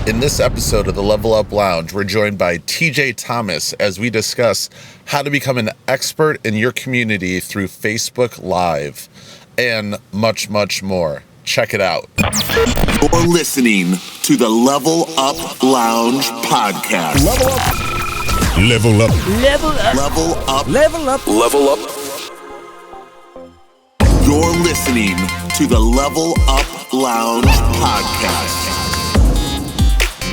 In this episode of the Level Up Lounge, we're joined by TJ Thomas as we discuss how to become an expert in your community through Facebook Live and much, much more. Check it out. You're listening to the Level Up Lounge podcast. Level up. Level up. Level up. Level up. Level up. Level up. You're listening to the Level Up Lounge podcast.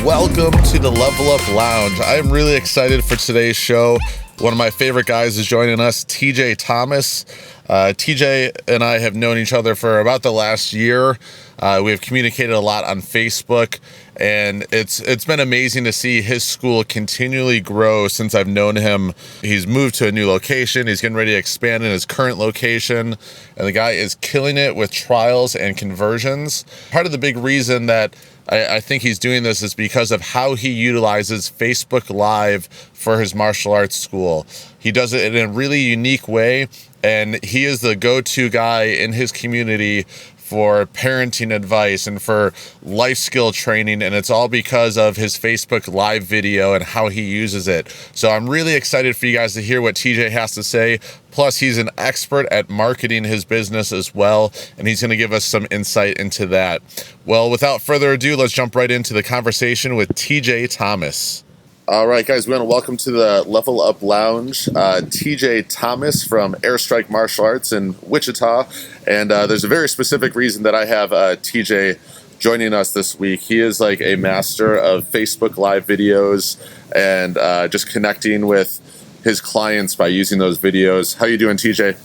Welcome to the Level Up Lounge. I am really excited for today's show. One of my favorite guys is joining us, TJ Thomas. TJ and I have known each other for about the last year. We have communicated a lot on Facebook, and it's been amazing to see his school continually grow since I've known him. He's moved to a new location. He's getting ready to expand in his current location, and the guy is killing it with trials and conversions. Part of the big reason that I think he's doing this is because of how he utilizes Facebook Live for his martial arts school. He does it in a really unique way, and he is the go-to guy in his community for parenting advice and for life skill training, and it's all because of his Facebook Live video and how he uses it. So I'm really excited for you guys to hear what TJ has to say. Plus, he's an expert at marketing his business as well, and he's going to give us some insight into that. Well, without further ado, let's jump right into the conversation with TJ Thomas. All right, guys, we want to welcome to the Level Up Lounge TJ Thomas from Airstrike Martial Arts in Wichita. And there's a very specific reason that I have TJ joining us this week. He is like a master of Facebook Live videos and just connecting with his clients by using those videos. How you doing, TJ?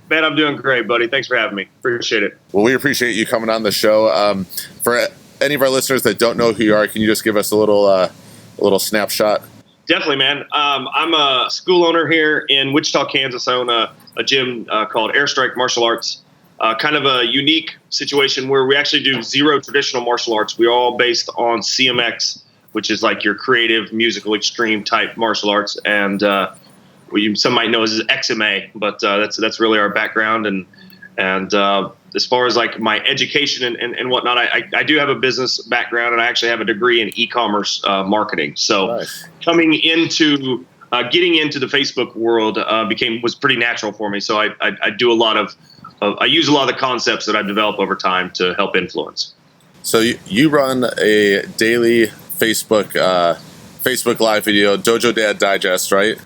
Man, I'm doing great, buddy. Thanks for having me. Appreciate it. Well, we appreciate you coming on the show. For any of our listeners that don't know who you are, can you just give us a little snapshot? Definitely, man. I'm a school owner here in Wichita, Kansas. I own a gym called Airstrike Martial Arts. Kind of a unique situation where we actually do zero traditional martial arts. We're all based on CMX, which is like your creative, musical, extreme type martial arts. And some might know as XMA, but that's really our background. And as far as like my education and whatnot, I do have a business background, and I actually have a degree in e-commerce marketing. So nice. Coming into getting into the Facebook world was pretty natural for me. So I do a lot of I use a lot of the concepts that I've developed over time to help influence. So you run a daily Facebook Live video, Dojo Dad Digest, right?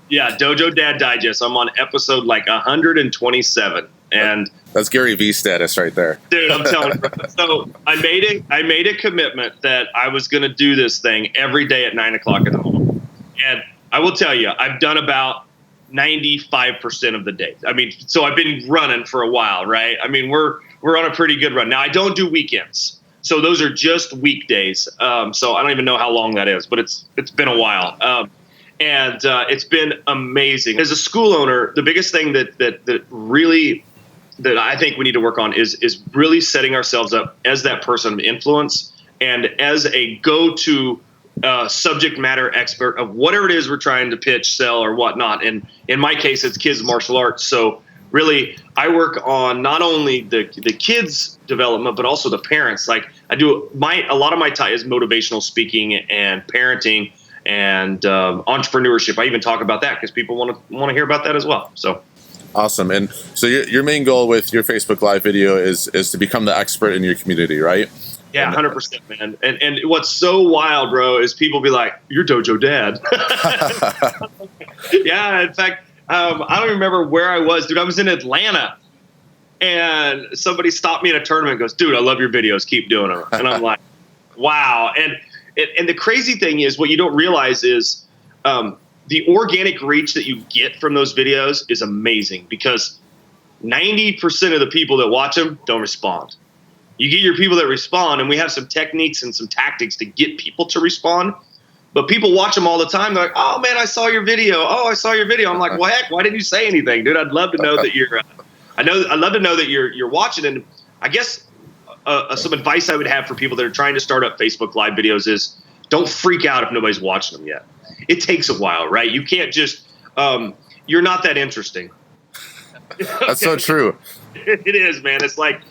Yeah, Dojo Dad Digest. I'm on episode like 127. And that's Gary Vee status right there. Dude, I'm telling you. So I made a commitment that I was going to do this thing every day at 9 o'clock in the morning. And I will tell you, I've done about 95% of the day. I mean, so I've been running for a while, right? I mean, we're on a pretty good run. Now, I don't do weekends. So those are just weekdays. So I don't even know how long that is, but it's been a while. And it's been amazing. As a school owner, the biggest thing that really that I think we need to work on is really setting ourselves up as that person of influence and as a go-to subject matter expert of whatever it is we're trying to pitch, sell, or whatnot. And in my case, it's kids martial arts. So really, I work on not only the kids' development, but also the parents. Like I do a lot of my time is motivational speaking and parenting and entrepreneurship. I even talk about that because people want to hear about that as well. So. Awesome. And so your main goal with your Facebook Live video is to become the expert in your community, right? Yeah, 100%, man. And what's so wild, bro, is people be like, "You're Dojo Dad." Yeah, in fact, I don't remember where I was, dude. I was in Atlanta, and somebody stopped me in a tournament and goes, "Dude, I love your videos. Keep doing them." And I'm like, "Wow." And the crazy thing is, what you don't realize is the organic reach that you get from those videos is amazing because 90% of the people that watch them don't respond. You get your people that respond, and we have some techniques and some tactics to get people to respond. But people watch them all the time. They're like, "Oh, man, I saw your video. Oh, I saw your video." I'm like, "Well, heck, why didn't you say anything, dude? I'd love to know that you're I'd love to know that you're watching." And I guess some advice I would have for people that are trying to start up Facebook Live videos is don't freak out if nobody's watching them yet. It takes a while, right? You can't just you're not that interesting. That's so true. It is, man. It's like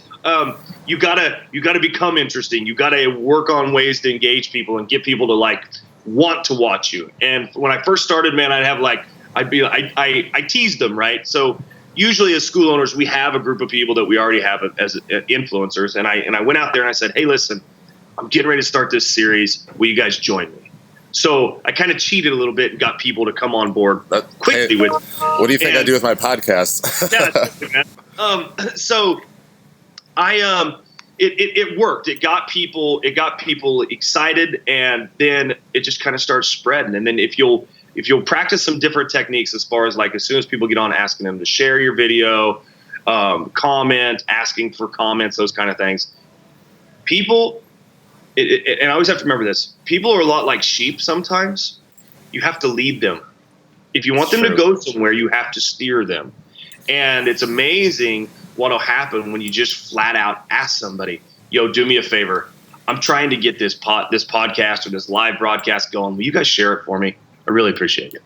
you gotta become interesting. You gotta work on ways to engage people and get people to like want to watch you. And when I first started, man, I teased them, right? So usually as school owners, we have a group of people that we already have as influencers. And I went out there and I said, hey, listen, I'm getting ready to start this series. Will you guys join me? So I kind of cheated a little bit and got people to come on board quickly. Hey, what do you think I do with my podcast? So it worked. It got people excited, and then it just kind of starts spreading. And then if you'll practice some different techniques, as far as like as soon as people get on, asking them to share your video, comment, asking for comments, those kind of things. People, and I always have to remember this, people are a lot like sheep sometimes. You have to lead them. If you want them to go somewhere, you have to steer them. And it's amazing what will happen when you just flat out ask somebody, yo, do me a favor. I'm trying to get this podcast or this live broadcast going. Will you guys share it for me? I really appreciate it.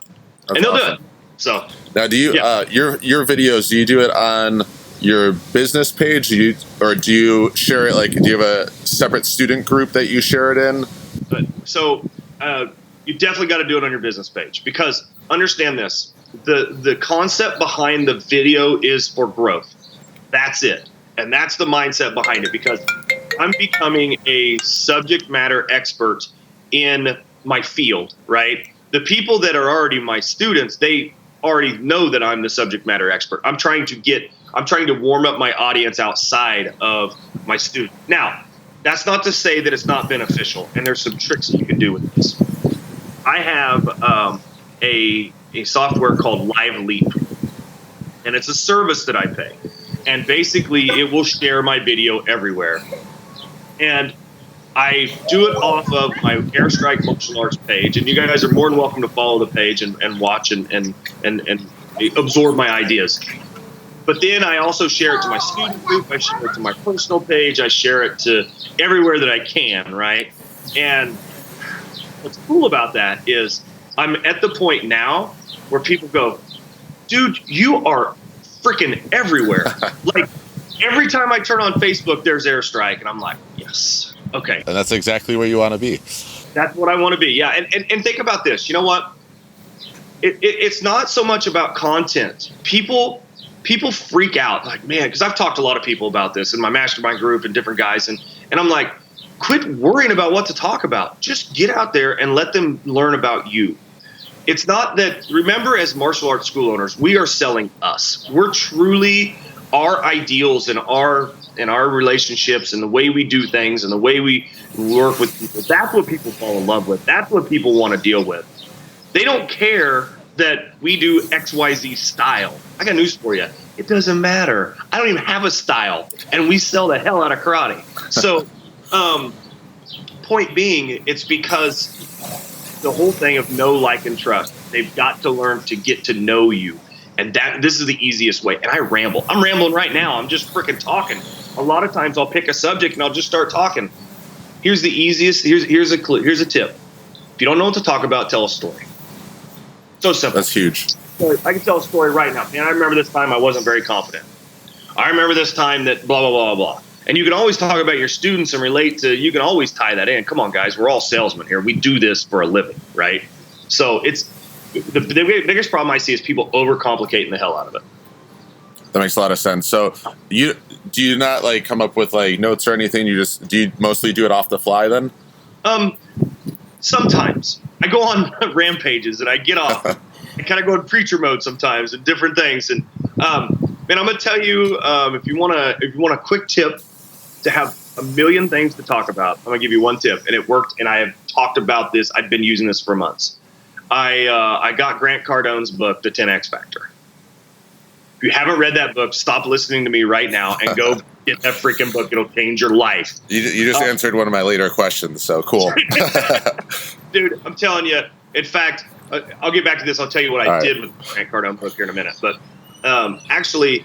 That's and they'll awesome. do it. So now, do you your videos? Do you do it on your business page, or do you share it? Like, do you have a separate student group that you share it in? You definitely got to do it on your business page, because understand this: the concept behind the video is for growth. That's it, and that's the mindset behind it. Because I'm becoming a subject matter expert in my field, right? The people that are already my students, they already know that I'm the subject matter expert. I'm trying to warm up my audience outside of my student. Now, that's not to say that it's not beneficial, and there's some tricks you can do with this. I have a software called Live Leap, and it's a service that I pay. And basically, it will share my video everywhere. And I do it off of my Airstrike Martial Arts page, and you guys are more than welcome to follow the page and watch and absorb my ideas. But then I also share it to my student group. I share it to my personal page. I share it to everywhere that I can, right? And what's cool about that is I'm at the point now where people go, dude, you are freaking everywhere. Like, every time I turn on Facebook, there's Airstrike, and I'm like, yes, okay. And that's exactly where you want to be. That's what I want to be, yeah. And think about this. You know what? It's not so much about content. People freak out, like, man, because I've talked to a lot of people about this in my mastermind group and different guys, and I'm like, quit worrying about what to talk about. Just get out there and let them learn about you. It's not that, remember, as martial arts school owners, we are selling us. We're truly our ideals and our relationships and the way we do things and the way we work with people. That's what people fall in love with. That's what people want to deal with. They don't care that we do XYZ style. I got news for you. It doesn't matter. I don't even have a style, and we sell the hell out of karate. So, point being, it's because the whole thing of know, like, and trust. They've got to learn to get to know you. And this is the easiest way. And I ramble. I'm rambling right now. I'm just freaking talking. A lot of times I'll pick a subject and I'll just start talking. Here's the easiest. Here's a clue. Here's a tip. If you don't know what to talk about, tell a story. So simple. That's huge. I can tell a story right now. Man, I remember this time I wasn't very confident. I remember this time that blah, blah, blah, blah. And you can always talk about your students and you can always tie that in. Come on, guys. We're all salesmen here. We do this for a living, right? So it's the biggest problem I see is people overcomplicating the hell out of it. That makes a lot of sense. So do you not like come up with like notes or anything? Do you mostly do it off the fly then? Sometimes I go on rampages and I get off. I kind of go in preacher mode sometimes and different things. And man, I'm gonna tell you, if you want a quick tip to have a million things to talk about, I'm gonna give you one tip, and it worked. And I have talked about this. I've been using this for months. I got Grant Cardone's book, The 10X Factor. If you haven't read that book, stop listening to me right now and go get that freaking book. It'll change your life. You just answered one of my later questions, so cool. Dude, I'm telling you. In fact, I'll get back to this. I'll tell you what I did with the Grant Cardone book here in a minute. But actually,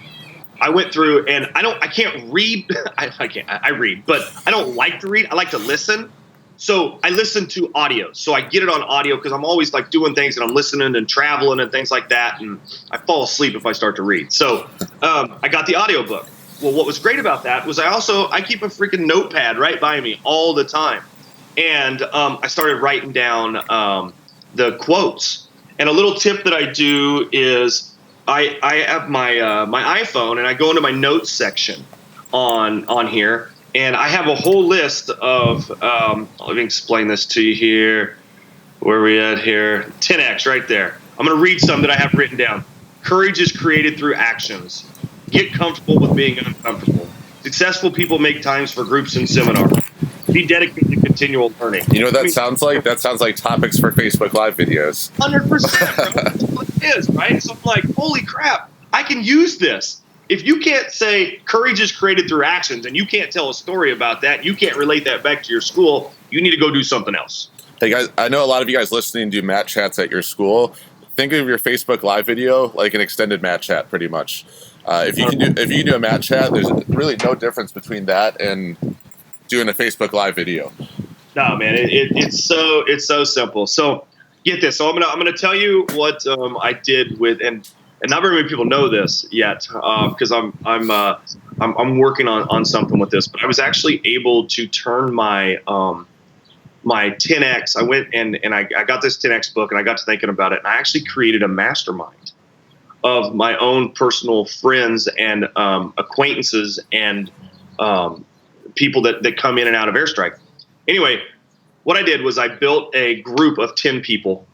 I went through, and I can't read. I read, but I don't like to read. I like to listen. So I listen to audio. So I get it on audio because I'm always like doing things and I'm listening and traveling and things like that. And I fall asleep if I start to read. So I got the audio book. Well, what was great about that was I keep a freaking notepad right by me all the time. And I started writing down the quotes. And a little tip that I do is I have my iPhone, and I go into my notes section on here, and I have a whole list of let me explain this to you here. Where are we at here? 10X right there. I'm going to read some that I have written down. Courage is created through actions. Get comfortable with being uncomfortable. Successful people make times for groups and seminars. Be dedicated to continual learning. You know what that sounds like? That sounds like topics for Facebook Live videos. 100%, bro. That's what it is, right? So I'm like, holy crap, I can use this. If you can't say courage is created through actions, and you can't tell a story about that, you can't relate that back to your school, you need to go do something else. Hey guys, I know a lot of you guys listening do mat chats at your school. Think of your Facebook Live video like an extended mat chat, pretty much. If you can do a mat chat, there's really no difference between that and doing a Facebook Live video. No, man, it's so simple. So get this. So I'm gonna tell you what I did with, and not very many people know this yet because I'm working on something with this. But I was actually able to turn my my 10X. I went and I got this 10X book, and I got to thinking about it, and I actually created a mastermind of my own personal friends and acquaintances and people that come in and out of Airstrike. Anyway, what I did was I built a group of 10 people,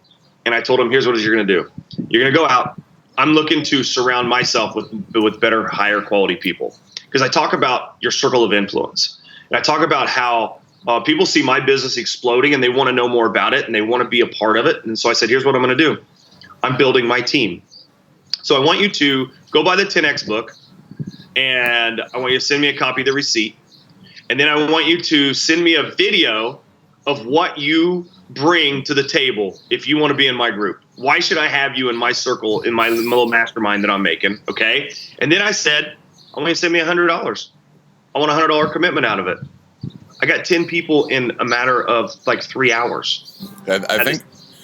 and I told them, here's what you're going to do. You're going to go out. I'm looking to surround myself with better, higher quality people, because I talk about your circle of influence. And I talk about how people see my business exploding and they want to know more about it and they want to be a part of it. And so I said, here's what I'm going to do. I'm building my team. So I want you to go buy the 10X book, and I want you to send me a copy of the receipt. And then I want you to send me a video of what you bring to the table if you want to be in my group. Why should I have you in my circle, in my little mastermind that I'm making? Okay. And then I said, I want you to send me $100. I want a $100 commitment out of it. I got 10 people in a matter of like 3 hours. I think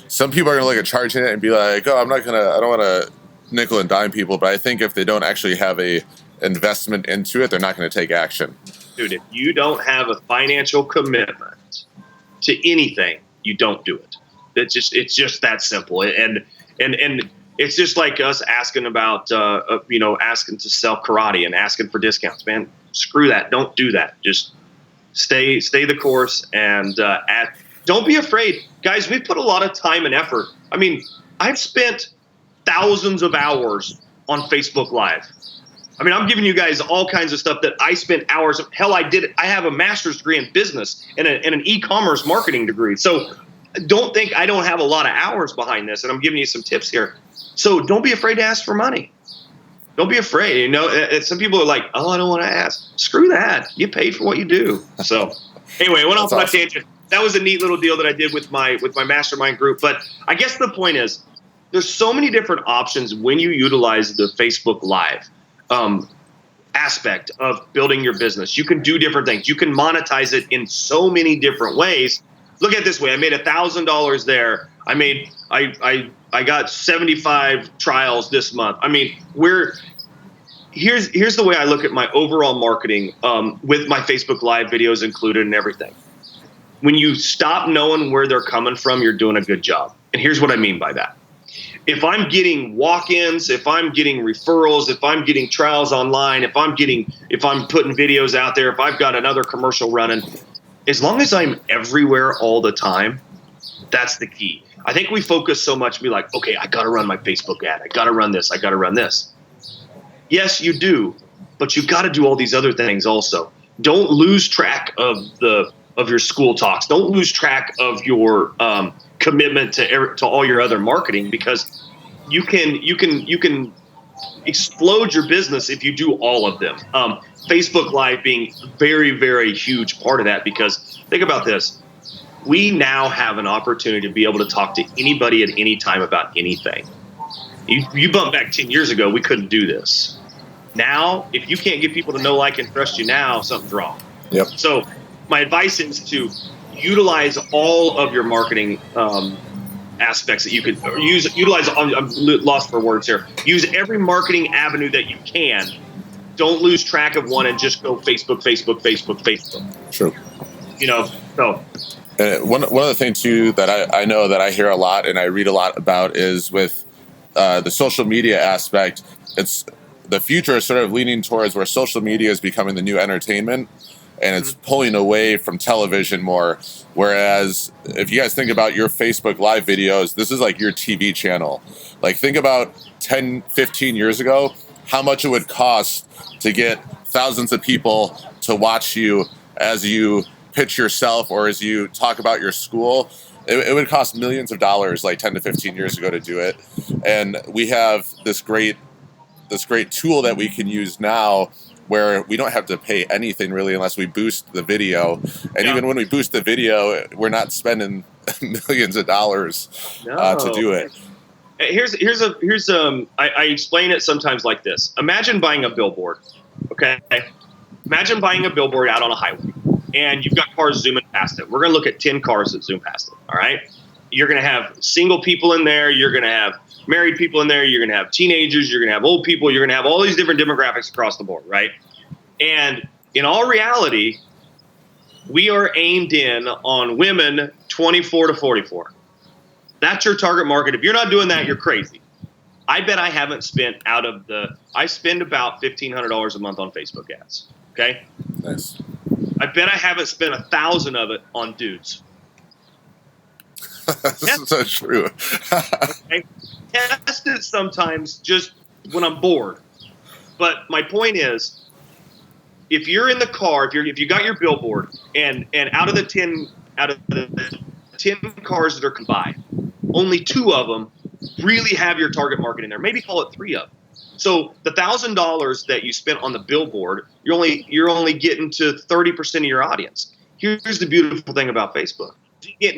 some people are going to look at charging it and be like, oh, I don't want to nickel and dime people. But I think if they don't actually have a investment into it, they're not going to take action. Dude, if you don't have a financial commitment to anything, you don't do it. It's just that simple. And it's just like us asking about, asking to sell karate and asking for discounts, man. Screw that. Don't do that. Just stay the course and don't be afraid. Guys, we've put a lot of time and effort. I mean, I've spent thousands of hours on Facebook Live. I mean, I'm giving you guys all kinds of stuff that I spent hours of. Hell, I have a master's degree in business and an e-commerce marketing degree. So don't think I don't have a lot of hours behind this, and I'm giving you some tips here. So don't be afraid to ask for money. Don't be afraid. You know, some people are like, oh, I don't want to ask. Screw that. You paid for what you do. So anyway, I went off on a tangent. That was a neat little deal that I did with my mastermind group. But I guess the point is, there's so many different options when you utilize the Facebook Live aspect of building your business. You can do different things. You can monetize it in so many different ways. Look at it this way. I made $1,000 there. I got 75 trials this month. I mean, here's the way I look at my overall marketing with my Facebook Live videos included and everything. When you stop knowing where they're coming from, you're doing a good job. And here's what I mean by that. If I'm getting walk-ins, if I'm getting referrals, if I'm getting trials online, if I'm putting videos out there, if I've got another commercial running, as long as I'm everywhere all the time, that's the key. I think we focus so much, be like, okay, I got to run my Facebook ad. I got to run this. I got to run this. Yes, you do, but you got to do all these other things also. Don't lose track of your school talks. Don't lose track of your commitment to all your other marketing, because you can explode your business if you do all of them. Facebook Live being very, very huge part of that, because think about this. We now have an opportunity to be able to talk to anybody at any time about anything. You bump back 10 years ago, we couldn't do this. Now, if you can't get people to know, like, and trust you now, something's wrong. Yep. So my advice is to utilize all of your marketing aspects that you could utilize. I'm lost for words here. Use every marketing avenue that you can don't lose track of one and just go Facebook. True. So. One of the things too that I know that I hear a lot and I read a lot about is with the social media aspect. It's the future is sort of leaning towards where social media is becoming the new entertainment, and it's pulling away from television more. Whereas if you guys think about your Facebook Live videos, this is like your TV channel. Like think about 10, 15 years ago, how much it would cost to get thousands of people to watch you as you pitch yourself or as you talk about your school. It would cost millions of dollars like 10 to 15 years ago to do it. And we have this great tool that we can use now where we don't have to pay anything really unless we boost the video. And even when we boost the video, we're not spending millions of dollars to do it. I explain it sometimes like this. Imagine buying a billboard, okay? Imagine buying a billboard out on a highway, and you've got cars zooming past it. We're going to look at 10 cars that zoom past it, all right? You're going to have single people in there. You're going to have married people in there. You're going to have teenagers. You're going to have old people. You're going to have all these different demographics across the board, right? And in all reality, we are aimed in on women 24 to 44. That's your target market. If you're not doing that, you're crazy. I bet I haven't spent I spend about $1,500 a month on Facebook ads. Okay. Nice. I bet I haven't spent 1,000 of it on dudes. That's so true. Okay? Test it sometimes just when I'm bored. But my point is, if you're in the car, if you got your billboard and out of the 10 cars that are combined, only 2 of them really have your target market in there. Maybe call it 3 of them. So the $1,000 that you spent on the billboard, you're only getting to 30% of your audience. Here's the beautiful thing about Facebook.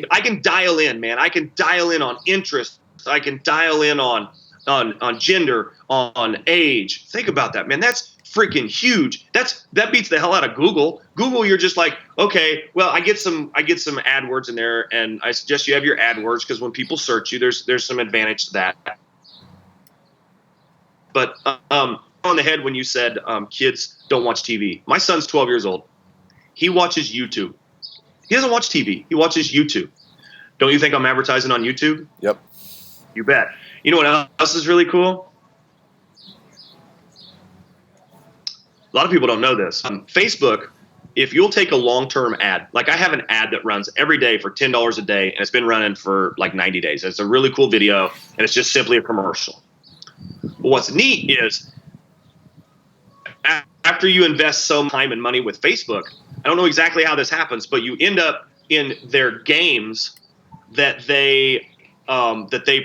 I can dial in, man. I can dial in on interest. I can dial in on gender, on age. Think about that, man. That's freaking huge. That beats the hell out of Google. Google, you're just like, okay, well, I get some AdWords in there, and I suggest you have your AdWords because when people search you, there's some advantage to that. But on the head when you said kids don't watch TV. My son's 12 years old. He watches YouTube. He doesn't watch TV. He watches YouTube. Don't you think I'm advertising on YouTube? Yep. You bet. You know what else is really cool? A lot of people don't know this. Facebook, if you'll take a long-term ad, like I have an ad that runs every day for $10 a day, and it's been running for like 90 days. It's a really cool video, and it's just simply a commercial. But what's neat is after you invest some time and money with Facebook, I don't know exactly how this happens, but you end up in their games that they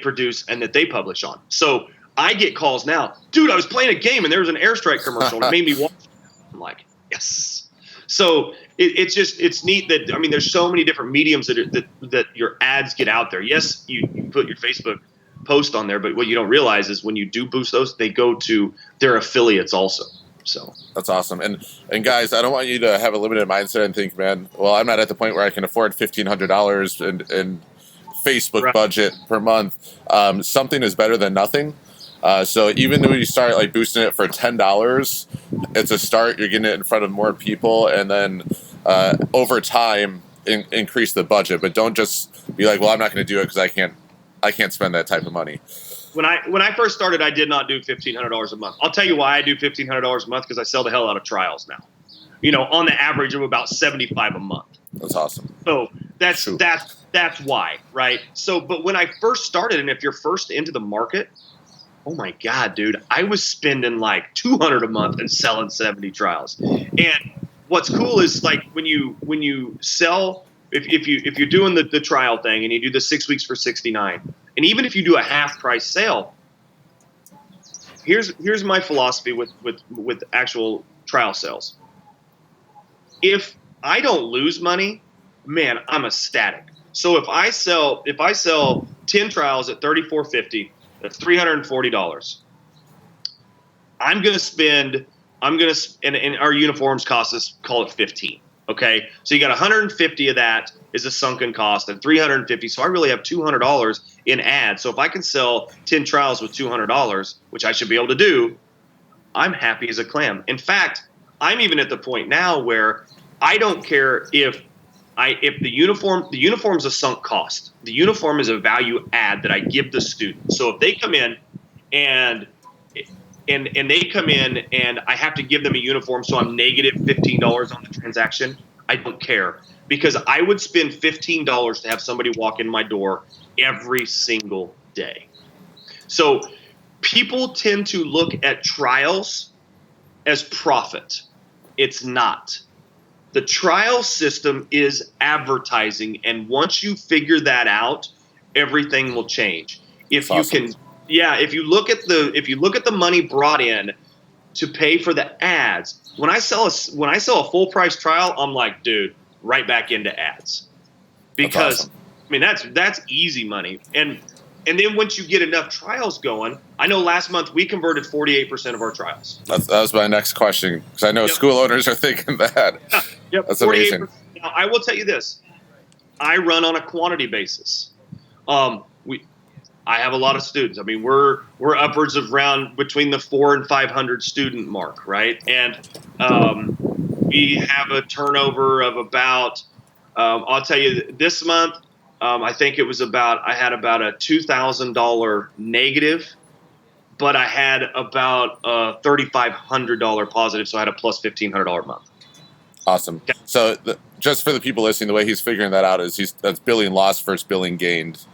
produce and that they publish on. So I get calls now, dude, I was playing a game and there was an Airstrike commercial and it made me watch it. I'm like, yes. So it's neat that, I mean, there's so many different mediums that your ads get out there. Yes, you put your Facebook post on there, but what you don't realize is when you do boost those, they go to their affiliates also. So that's awesome. And guys, I don't want you to have a limited mindset and think, man, well, I'm not at the point where I can afford $1,500 in Facebook budget per month. Something is better than nothing. So even when you start like boosting it for $10, it's a start. You're getting it in front of more people, and then over time increase the budget. But don't just be like, well, I'm not going to do it because I can't spend that type of money. When I first started, I did not do $1,500 a month. I'll tell you why I do $1,500 a month, because I sell the hell out of trials now. You know, on the average of about 75 a month. That's awesome. So that's why, right? So, but when I first started, and if you're first into the market, oh my God, dude, I was spending like $200 a month and selling 70 trials. And what's cool is like when you sell, if you're doing the trial thing and you do the 6 weeks for $69, and even if you do a half price sale, here's my philosophy with actual trial sales. If I don't lose money, man, I'm ecstatic. So if I sell 10 trials at $34.50, that's $340. And our uniforms cost us, call it $15. Okay, so you got 150 of that is a sunken cost, and 350. So I really have $200 in ads. So if I can sell 10 trials with $200, which I should be able to do, I'm happy as a clam. In fact, I'm even at the point now where I don't care if the uniform's a sunk cost. The uniform is a value add that I give the student. So if they come in and they come in and I have to give them a uniform, so I'm negative $15 on the transaction, I don't care, because I would spend $15 to have somebody walk in my door every single day. So people tend to look at trials as profit. It's not. The trial system is advertising, and once you figure that out, everything will change. If you can, if you look at the money brought in to pay for the ads, when I sell a full price trial, I'm like, dude, right back into ads, because awesome. I mean that's easy money. And then once you get enough trials going, I know last month we converted 48% of our trials. That was my next question, because I know school owners are thinking that. Yep, that's amazing. Now, I will tell you this. I run on a quantity basis. I have a lot of students. I mean, we're upwards of around between the 400 and 500 student mark, right? And we have a turnover of about, I'll tell you, this month, I think it was I had about a $2,000 negative, but I had about a $3,500 positive, so I had a plus $1,500 a month. Awesome. Okay. So just for the people listening, the way he's figuring that out is that's billing lost versus billing gained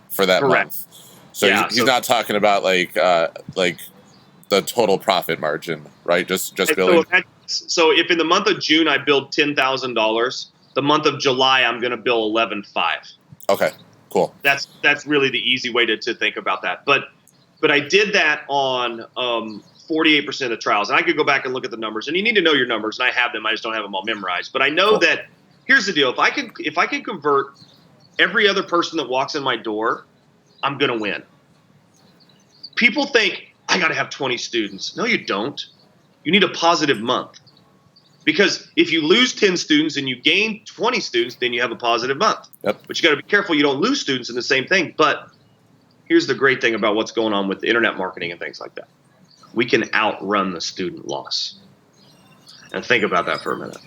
for that month. So he's not talking about like the total profit margin, right? Just billing. So if in the month of June I billed $10,000, the month of July I'm going to bill $11,500. Okay, cool. That's really the easy way to think about that. But I did that on 48% of the trials, and I could go back and look at the numbers. And you need to know your numbers, and I have them. I just don't have them all memorized. But I know that here's the deal: if I can convert every other person that walks in my door, I'm going to win. People think I got to have 20 students. No, you don't. You need a positive month. Because if you lose 10 students and you gain 20 students, then you have a positive month. Yep. But you got to be careful you don't lose students in the same thing. But here's the great thing about what's going on with the internet marketing and things like that. We can outrun the student loss. And think about that for a minute.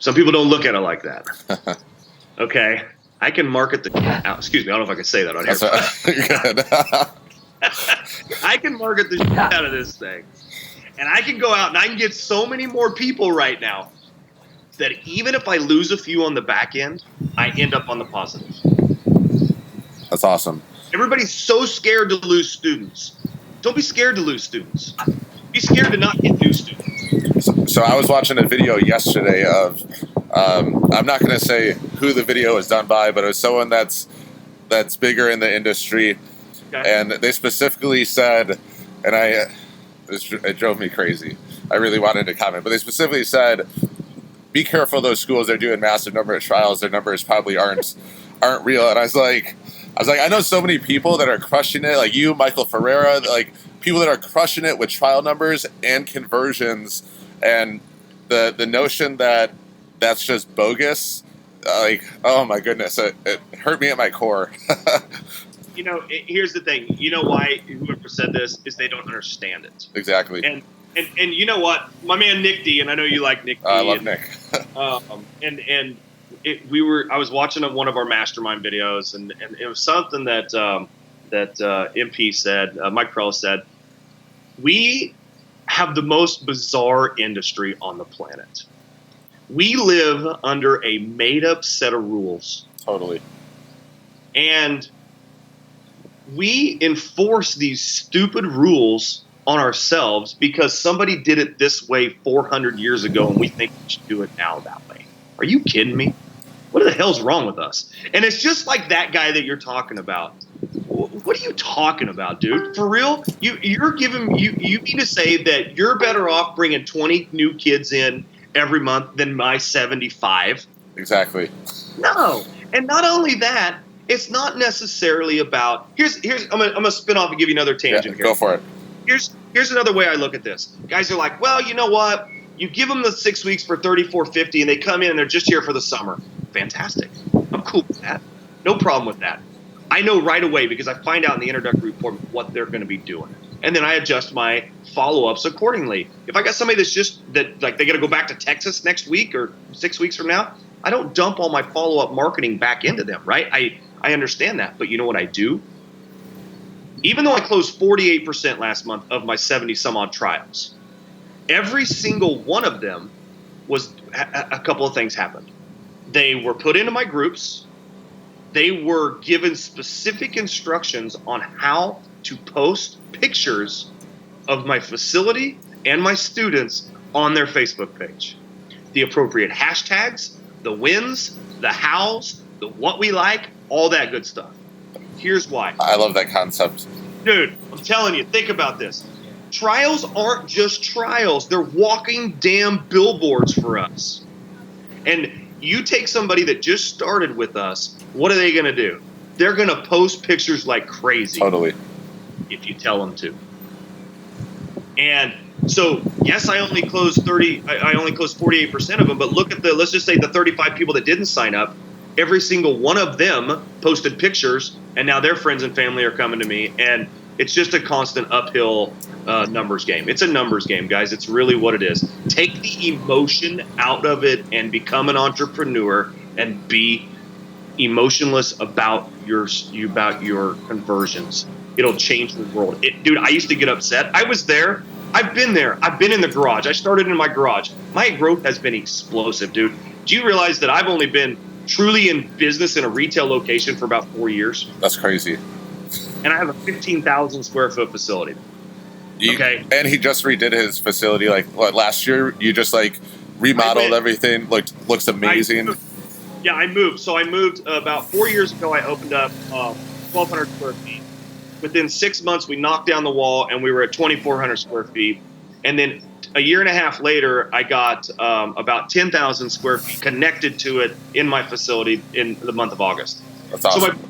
Some people don't look at it like that. Okay? I can market excuse me, I don't know if I can say that on here. I can market the shit out of this thing. And I can go out and I can get so many more people right now that even if I lose a few on the back end, I end up on the positive. That's awesome. Everybody's so scared to lose students. Don't be scared to lose students. Be scared to not get new students. So I was watching a video yesterday of, I'm not going to say who the video was done by, but it was someone that's bigger in the industry. Okay. And they specifically said, and it drove me crazy. I really wanted to comment, but they specifically said, be careful of those schools. They're doing massive number of trials. Their numbers probably aren't real. And I was like, I know so many people that are crushing it, like you, Michael Ferreira, like people that are crushing it with trial numbers and conversions, and the notion that that's just bogus, like, oh my goodness, it hurt me at my core. Here's the thing. You know why whoever said this is they don't understand it. Exactly. And you know what? My man Nick D, and I know you like Nick D. I love Nick. I was watching one of our mastermind videos, and it was something that MP said, Mike Krell said, we have the most bizarre industry on the planet. We live under a made-up set of rules. Totally. And we enforce these stupid rules on ourselves because somebody did it this way 400 years ago, and we think we should do it now that way. Are you kidding me? What the hell's wrong with us? And it's just like that guy that you're talking about. What are you talking about, dude? For real? You mean to say that you're better off bringing 20 new kids in every month than my 75? Exactly. No. And not only that, it's not necessarily about I'm gonna spin off and give you another tangent here. Go for it. Here's another way I look at this. Guys are like, well, you know what? You give them the 6 weeks for $34.50 and they come in and they're just here for the summer. Fantastic. I'm cool with that. No problem with that. I know right away because I find out in the introductory report what they're going to be doing. and then I adjust my follow-ups accordingly. If I got somebody that's just that like they got to go back to Texas next week or 6 weeks from now, I don't dump all my follow-up marketing back into them, right? I understand that, but you know what I do? Even though I closed 48% last month of my 70 some odd trials, every single one of them was a couple of things happened. They were put into my groups. They were given specific instructions on how to post pictures of my facility and my students on their Facebook page. The appropriate hashtags, the wins, the hows, the what we like, all that good stuff. Here's why. I love that concept. Dude, I'm telling you, think about this. Trials aren't just trials. They're walking damn billboards for us. And you take somebody that just started with us, what are they going to do? They're going to post pictures like crazy. Totally. If you tell them to. And so, yes, I only closed 48% of them, but look at let's just say the 35 people that didn't sign up, every single one of them posted pictures, and now their friends and family are coming to me, and it's just a constant uphill numbers game. It's a numbers game, guys. It's really what it is. Take the emotion out of it and become an entrepreneur and be emotionless about your conversions. It'll change the world. Dude, I used to get upset. I was there. I've been there. I've been in the garage. I started in my garage. My growth has been explosive, dude. Do you realize that I've only been truly in business in a retail location for about 4 years? That's crazy. And I have a 15,000 square foot facility. Okay. And he just redid his facility last year. You just remodeled everything. Looks amazing. I moved. So I moved about 4 years ago. I opened up 1,200 square feet. Within 6 months, we knocked down the wall and we were at 2,400 square feet. And then a year and a half later, I got about 10,000 square feet connected to it in my facility in the month of August. That's awesome. So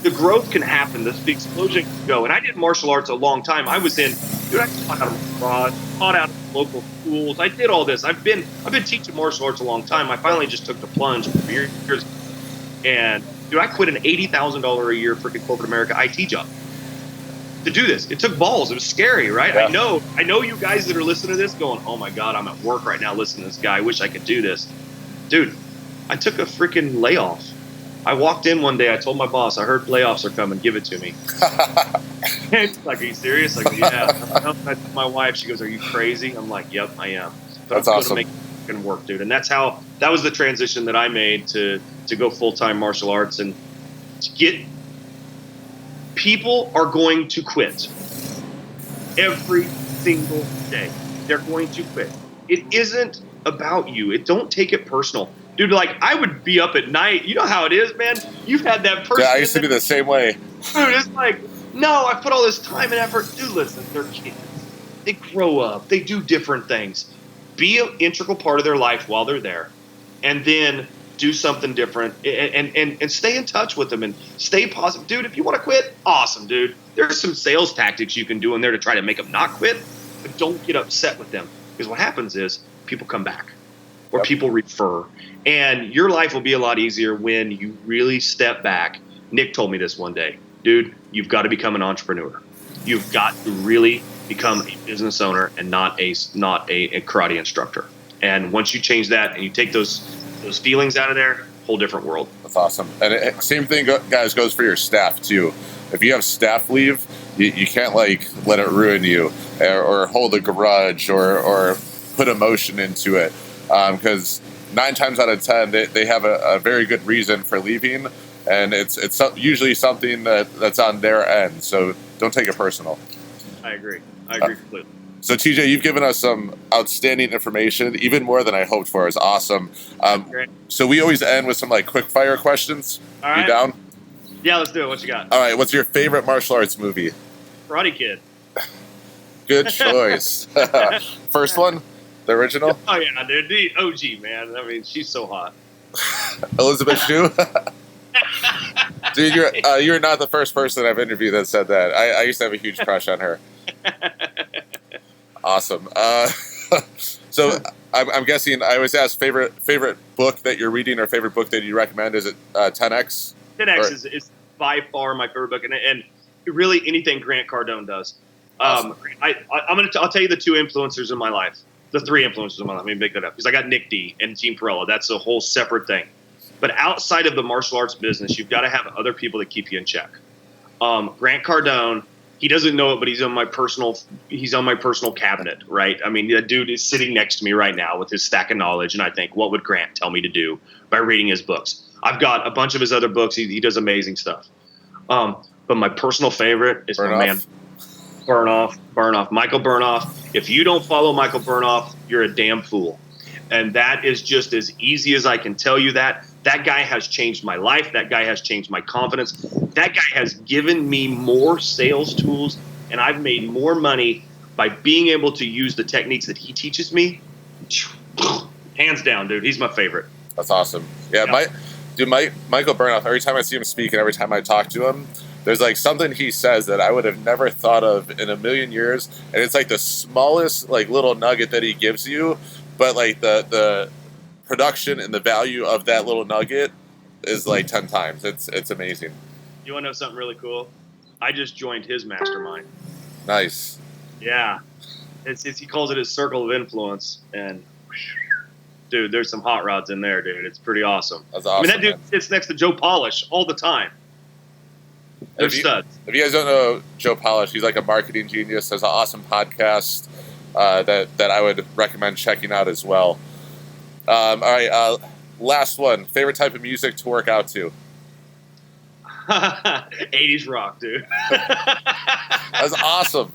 the growth can happen. The explosion can go. And I did martial arts a long time. I taught out of my garage, taught out of local schools. I did all this. I've been teaching martial arts a long time. I finally just took the plunge for years. And dude, I quit an $80,000 a year freaking corporate America IT job to do this. It took balls. It was scary, right? Yeah. I know you guys that are listening to this going, oh my God, I'm at work right now listening to this guy. I wish I could do this. Dude, I took a freaking layoff. I walked in one day. I told my boss, I heard layoffs are coming. Give it to me. It's like, are you serious? Like, yeah. I told my wife, she goes, are you crazy? I'm like, yep, I am. But that's I'm awesome. going to make it fucking work, dude. And that was the transition that I made to go full-time martial arts and to get. People are going to quit every single day. They're going to quit. It isn't about you. Don't take it personal. Dude, I would be up at night. You know how it is, man. You've had that person. Yeah, I used to be the same way. Dude, it's like, no, I put all this time and effort. Dude, listen, they're kids. They grow up. They do different things. Be an integral part of their life while they're there. And then do something different and stay in touch with them and stay positive. Dude, if you want to quit, awesome, dude. There's some sales tactics you can do in there to try to make them not quit, but don't get upset with them. Because what happens is people come back or people refer. And your life will be a lot easier when you really step back. Nick told me this one day. Dude, you've got to become an entrepreneur. You've got to really become a business owner and not a karate instructor. And once you change that and you take those feelings out of there, whole different world. That's awesome. And same thing, guys, goes for your staff too. If you have staff leave, you can't let it ruin you or hold a grudge or put emotion into it. Because 9 times out of 10, they have a very good reason for leaving, and it's usually something that's on their end. So don't take it personal. I agree completely. So TJ, you've given us some outstanding information, even more than I hoped for. It's awesome. Great. So we always end with some quick fire questions. All right. You down? Yeah, let's do it. What you got? All right. What's your favorite martial arts movie? Karate Kid. Good choice. First one, the original. Oh yeah, dude, the OG, man. I mean, she's so hot. Elizabeth Shue. Dude, you're not the first person I've interviewed that said that. I used to have a huge crush on her. Awesome. So I'm guessing I always ask favorite book that you're reading or favorite book that you recommend. Is it 10X? 10X is by far my favorite book, and really anything Grant Cardone does. Awesome. I'll tell you the two influencers in my life, the three influencers in my life. Let me make that up because I got Nick D and Team Perella. That's a whole separate thing. But outside of the martial arts business, you've got to have other people that keep you in check. Grant Cardone, he doesn't know it, but he's on my personal cabinet, right? I mean, that dude is sitting next to me right now with his stack of knowledge, and I think, what would Grant tell me to do by reading his books? I've got a bunch of his other books. He does amazing stuff. But my personal favorite is my man Burnoff, Michael Burnoff. If you don't follow Michael Burnoff, you're a damn fool. And that is just as easy as I can tell you that. That guy has changed my life. That guy has changed my confidence. That guy has given me more sales tools, and I've made more money by being able to use the techniques that he teaches me. Hands down, dude. He's my favorite. That's awesome. Yeah, Michael Burnoff, every time I see him speak and every time I talk to him, there's like something he says that I would have never thought of in a million years. And it's like the smallest like little nugget that he gives you, but like the production and the value of that little nugget is like 10 times. It's amazing. You want to know something really cool? I just joined his mastermind. Nice. Yeah. He calls it his circle of influence. And dude, there's some hot rods in there, dude. It's pretty awesome. That's awesome. I mean, that dude sits next to Joe Polish all the time. They're studs. If you guys don't know Joe Polish, he's like a marketing genius. Has an awesome podcast that I would recommend checking out as well. All right, last one. Favorite type of music to work out to? 80s rock, dude. That's awesome.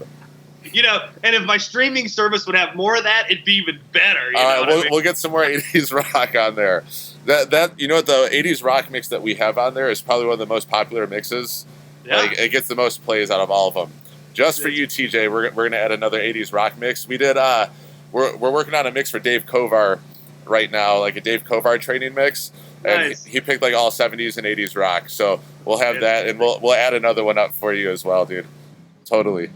You know, and if my streaming service would have more of that, it'd be even better. All right, we'll get some more 80s rock on there. That you know what, the 80s rock mix that we have on there is probably one of the most popular mixes. Yeah. Like, it gets the most plays out of all of them. Just for you, TJ, we're gonna add another 80s rock mix. We did. We're working on a mix for Dave Kovar right now, like a Dave Kovar training mix, and nice. He picked like all 70s and 80s rock. So we'll have that, and we'll add another one up for you as well, dude. Totally.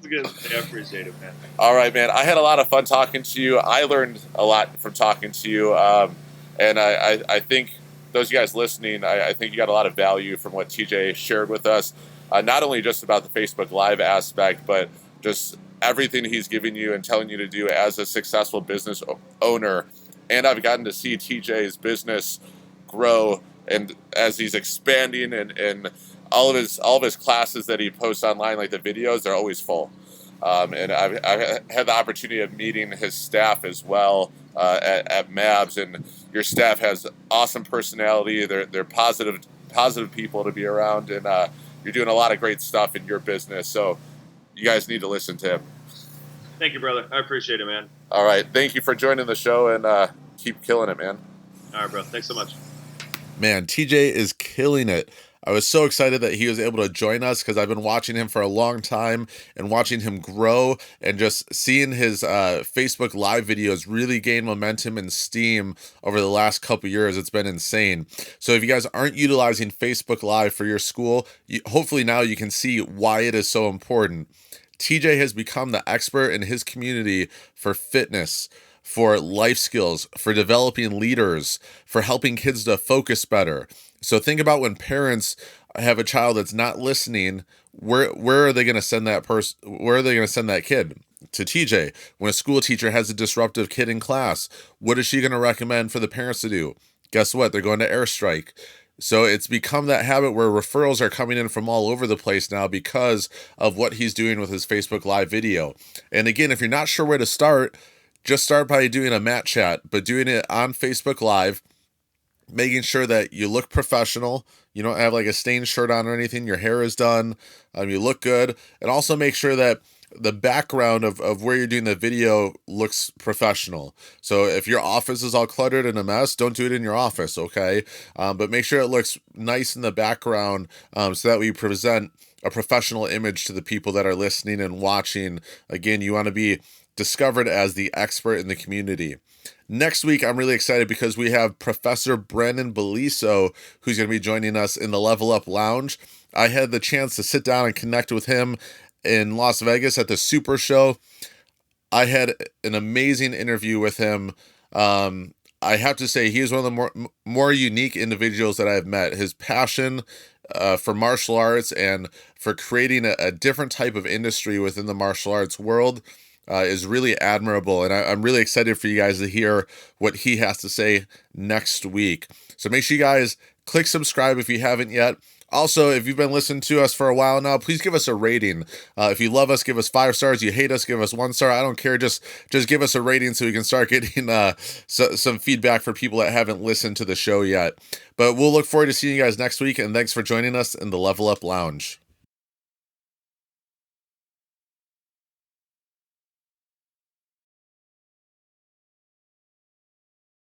Good. I appreciate it, man. All right, man. I had a lot of fun talking to you. I learned a lot from talking to you, and I think those of you guys listening, I think you got a lot of value from what TJ shared with us. Not only just about the Facebook Live aspect, but just everything he's giving you and telling you to do as a successful business owner. And I've gotten to see TJ's business grow, and as he's expanding, and all of his classes that he posts online, like the videos, they're always full. And I've had the opportunity of meeting his staff as well at MABS, and your staff has awesome personality. They're positive people to be around, and you're doing a lot of great stuff in your business. So you guys need to listen to him. Thank you, brother. I appreciate it, man. All right. Thank you for joining the show, and keep killing it, man. All right, bro. Thanks so much. Man, TJ is killing it. I was so excited that he was able to join us because I've been watching him for a long time and watching him grow, and just seeing his Facebook Live videos really gain momentum and steam over the last couple years. It's been insane. So if you guys aren't utilizing Facebook Live for your school, hopefully now you can see why it is so important. TJ has become the expert in his community for fitness, for life skills, for developing leaders, for helping kids to focus better. So think about when parents have a child that's not listening, where are they going to send that person? Where are they going to send that kid? To TJ. When a school teacher has a disruptive kid in class, what is she going to recommend for the parents to do? Guess what? They're going to Airstrike. So it's become that habit where referrals are coming in from all over the place now because of what he's doing with his Facebook Live video. And again, if you're not sure where to start, just start by doing a mat chat, but doing it on Facebook Live, making sure that you look professional. You don't have like a stained shirt on or anything. Your hair is done. You look good. And also make sure that the background of where you're doing the video looks professional. So if your office is all cluttered and a mess, don't do it in your office, okay? But make sure it looks nice in the background, so that we present a professional image to the people that are listening and watching. Again, you want to be discovered as the expert in the community. Next week, I'm really excited because we have Professor Brandon Beliso, who's going to be joining us in the Level Up Lounge. I had the chance to sit down and connect with him in Las Vegas at the Super Show. I had an amazing interview with him. I have to say, he is one of the more unique individuals that I have met. His passion for martial arts and for creating a different type of industry within the martial arts world is really admirable. And I'm really excited for you guys to hear what he has to say next week. So make sure you guys click subscribe if you haven't yet. Also, if you've been listening to us for a while now, please give us a rating. If you love us, give us 5 stars. You hate us, give us 1 star. I don't care. Just give us a rating so we can start getting some feedback for people that haven't listened to the show yet. But we'll look forward to seeing you guys next week, and thanks for joining us in the Level Up Lounge.